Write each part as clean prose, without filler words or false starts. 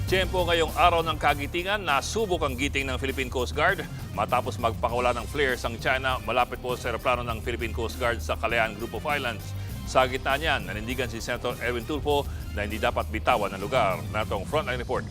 Tiyempo ngayong araw ng kagitingan, nasubok ang giting ng Philippine Coast Guard matapos magpakawala ng flares ang China malapit po sa eroplano ng Philippine Coast Guard sa Kalayaan Group of Islands. Sa gitna niyan, nanindigan si Senator Erwin Tulfo na hindi dapat bitawan ng lugar. Natong Frontline Report.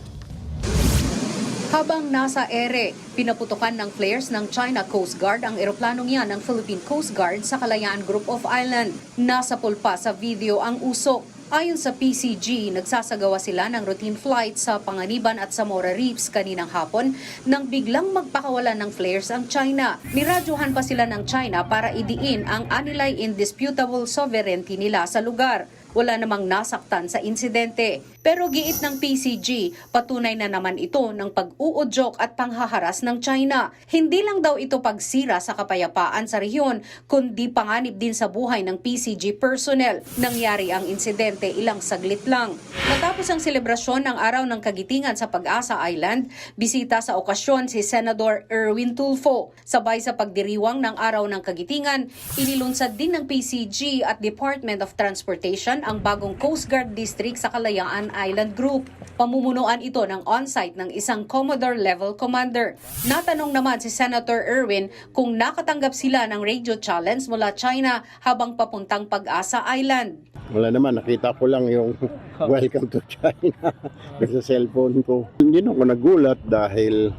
Habang nasa ere, pinaputukan ng flares ng China Coast Guard ang eroplanong yan ng Philippine Coast Guard sa Kalayaan Group of Island. Nasa pulpa sa video ang usok. Ayon sa PCG, nagsasagawa sila ng routine flight sa Panganiban at Zamora Reefs kaninang hapon nang biglang magpakawalan ng flares ang China. Niradyohan pa sila ng China para idiin ang anilay indisputable sovereignty nila sa lugar. Wala namang nasaktan sa insidente. Pero giit ng PCG, patunay na naman ito ng pag-uudyok at panghaharas ng China. Hindi lang daw ito pagsira sa kapayapaan sa rehiyon, kundi panganib din sa buhay ng PCG personnel. Nangyari ang insidente ilang saglit lang. Matapos ang selebrasyon ng Araw ng Kagitingan sa Pag-asa Island, bisita sa okasyon si Senador Erwin Tulfo. Sabay sa pagdiriwang ng Araw ng Kagitingan, inilunsad din ng PCG at Department of Transportation ang bagong Coast Guard District sa Kalayaan Island Group. Pamumunuan ito ng on-site ng isang Commodore level commander. Natanong naman si Senator Erwin kung nakatanggap sila ng radio challenge mula China habang papuntang Pag-asa Island. Wala naman, nakita ko lang yung welcome to China sa cellphone ko. Hindi na ako nagulat dahil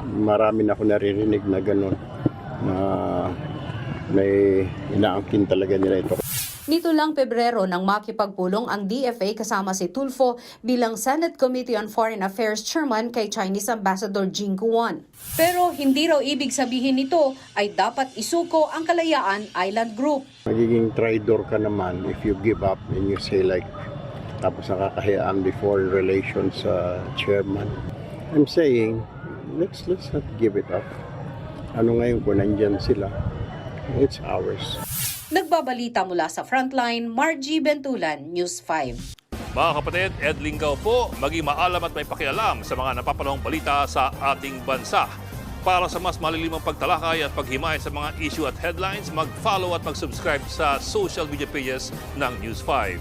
marami na ako naririnig na gano'n na may inaangkin talaga nila ito. Nito lang Pebrero nang makipagpulong ang DFA kasama si Tulfo bilang Senate Committee on Foreign Affairs Chairman kay Chinese Ambassador Jing Guan. Pero hindi raw ibig sabihin nito ay dapat isuko ang Kalayaan Island Group. Magiging traitor ka naman if you give up and you say like, tapos nakakahiyaan before relations sa chairman. I'm saying, let's not give it up. Ano ngayon kung nandyan sila? It's ours. Nagbabalita mula sa Frontline, Margie Bentulan, News 5. Mga kapatid, Ed Lingaw po, maging maalam at may pakialam sa mga napapanahong balita sa ating bansa. Para sa mas malilimang pagtalakay at paghimay sa mga issue at headlines, mag-follow at mag-subscribe sa social media pages ng News 5.